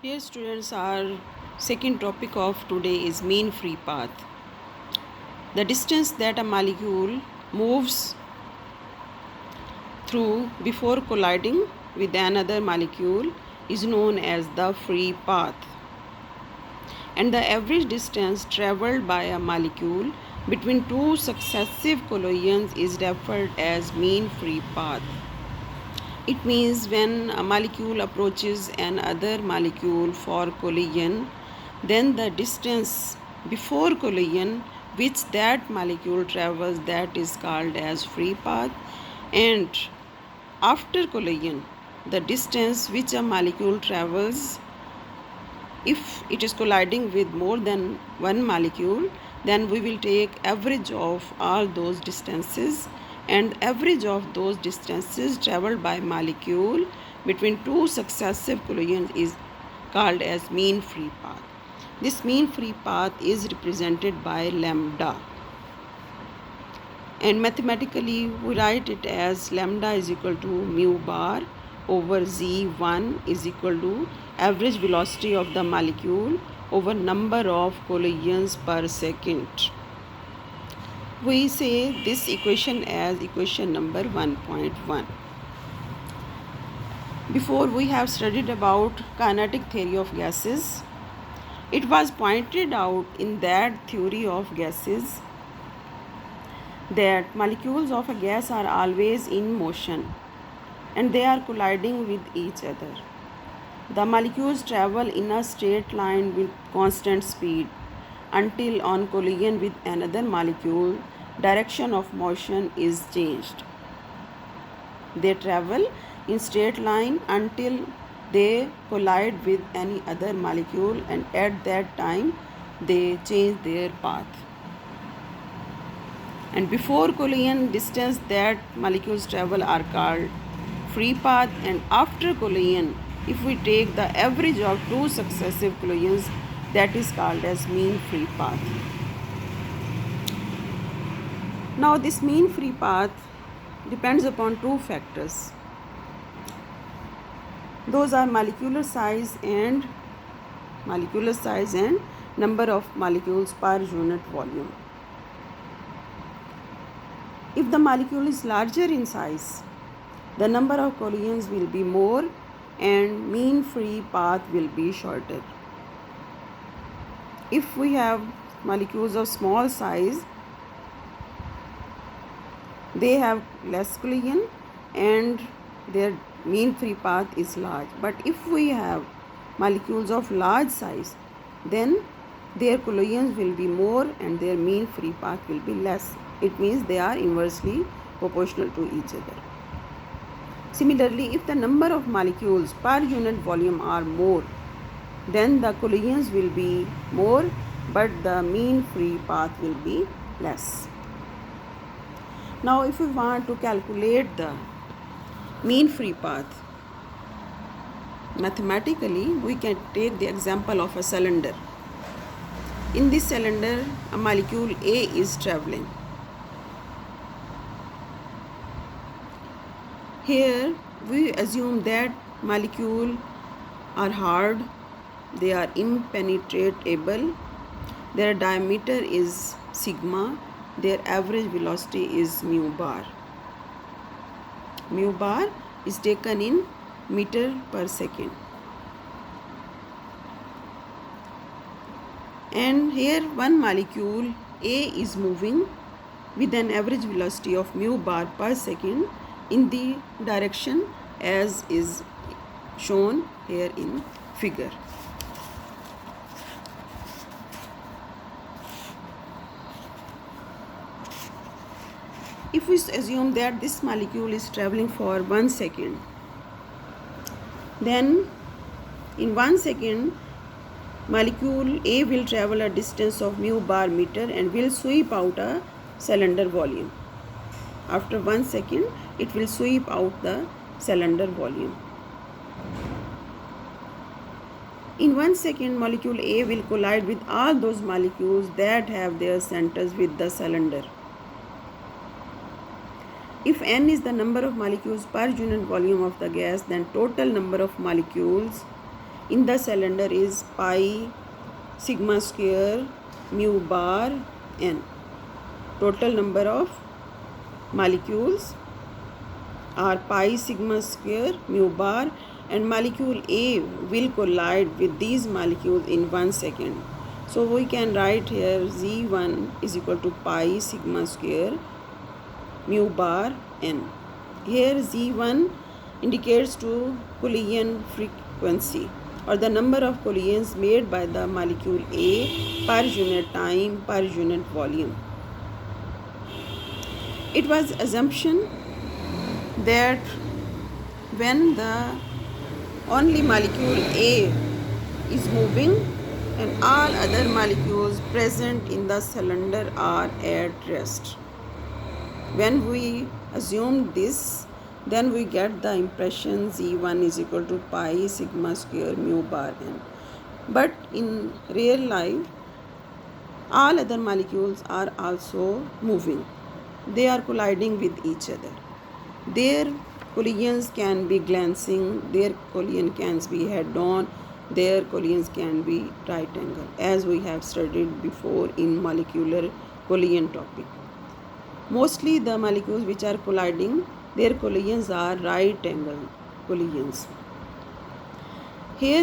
Dear students, our second topic of today is mean free path. The distance that a molecule moves through before colliding with another molecule is known as the free path. And the average distance traveled by a molecule between two successive collisions is referred as mean free path. It means when a molecule approaches another molecule for collision, then the distance before collision which that molecule travels, that is called as free path, and after collision the distance which a molecule travels, if it is colliding with more than one molecule, then we will take average of all those distances, and average of those distances traveled by molecule between two successive collisions is called as mean free path. This mean free path is represented by lambda, and mathematically we write it as lambda is equal to mu bar over z1 is equal to average velocity of the molecule over number of collisions per second. We say this equation as equation number 1.1. Before we have studied about kinetic theory of gases. It was pointed out in that theory of gases that molecules of a gas are always in motion and they are colliding with each other. The molecules travel in a straight line with constant speed until on collision with another molecule, direction of motion is changed. They travel in straight line until they collide with any other molecule, and at that time they change their path. And before collision distance that molecules travel are called free path, and after collision if we take the average of two successive collisions, that is called as mean free path. Now this mean free path depends upon two factors. Those are molecular size and number of molecules per unit volume. If the molecule is larger in size, the number of collisions will be more and mean free path will be shorter. If we have molecules of small size, they have less collision and their mean free path is large. But if we have molecules of large size, then their collisions will be more and their mean free path will be less. It means they are inversely proportional to each other. Similarly, if the number of molecules per unit volume are more, then the collisions will be more but the mean free path will be less. Now if we want to calculate the mean free path, mathematically we can take the example of a cylinder. In this cylinder a molecule A is traveling. Here we assume that molecules are hard, they are impenetrable, their diameter is sigma, their average velocity is mu bar. Mu bar is taken in meter per second. And here one molecule A is moving with an average velocity of mu bar per second in the direction as is shown here in figure. If we assume that this molecule is traveling for 1 second, then in 1 second molecule A will travel a distance of mu bar meter and will sweep out a cylinder volume. After 1 second it will sweep out the cylinder volume. In 1 second molecule A will collide with all those molecules that have their centers with the cylinder. If n is the number of molecules per unit volume of the gas, then total number of molecules in the cylinder is pi sigma square mu bar n. Total number of molecules are pi sigma square mu bar, and molecule A will collide with these molecules in 1 second. So we can write here Z1 is equal to pi sigma square mu bar n. Here Z1 indicates to collision frequency, or the number of collisions made by the molecule A per unit time per unit volume. It was assumption that when the only molecule A is moving and all other molecules present in the cylinder are at rest. When we assume this, then we get the impression Z1 is equal to pi sigma square mu bar n. But in real life, all other molecules are also moving. They are colliding with each other. Their collisions can be glancing, their collision can be head-on, their collisions can be right angle, as we have studied before in molecular collision topic. Mostly the molecules which are colliding, their collisions are right angle collisions. Here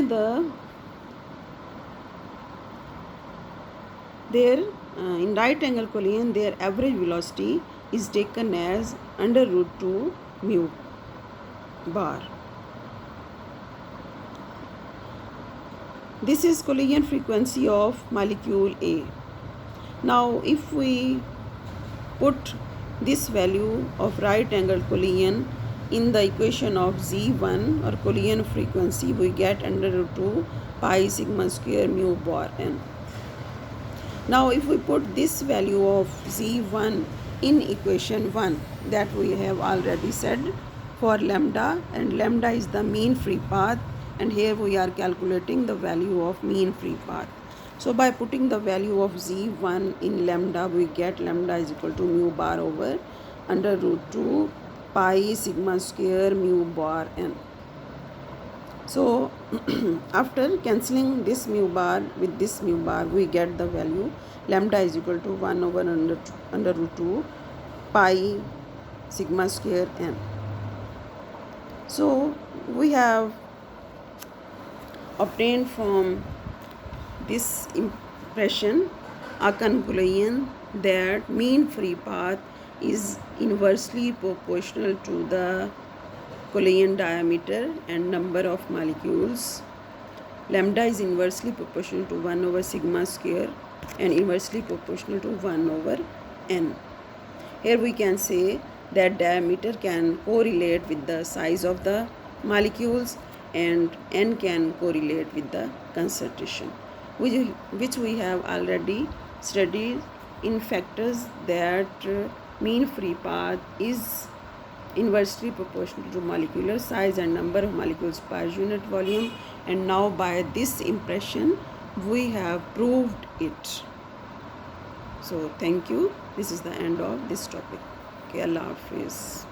in right angle collision, their average velocity is taken as under root 2 mu bar. This is collision frequency of molecule A. Now if we put this value of right angle collision in the equation of Z1 or collision frequency, we get under root 2 pi sigma square mu bar n. Now if we put this value of Z1 in equation 1 that we have already said for lambda, and lambda is the mean free path, and here we are calculating the value of mean free path. So by putting the value of Z1 in lambda, we get lambda is equal to mu bar over under root 2 pi sigma square mu bar n. So after cancelling this mu bar with this mu bar, we get the value lambda is equal to 1 over under root 2 pi sigma square n. So we have obtained from this impression a conclusion that mean free path is inversely proportional to the collision diameter and number of molecules. Lambda is inversely proportional to 1 over sigma square and inversely proportional to 1 over n. Here we can say that diameter can correlate with the size of the molecules and n can correlate with the concentration, which we have already studied in factors that mean free path is inversely proportional to molecular size and number of molecules per unit volume, and now by this impression we have proved it. So thank you. This is the end of this topic. Okay, Allah Hafiz.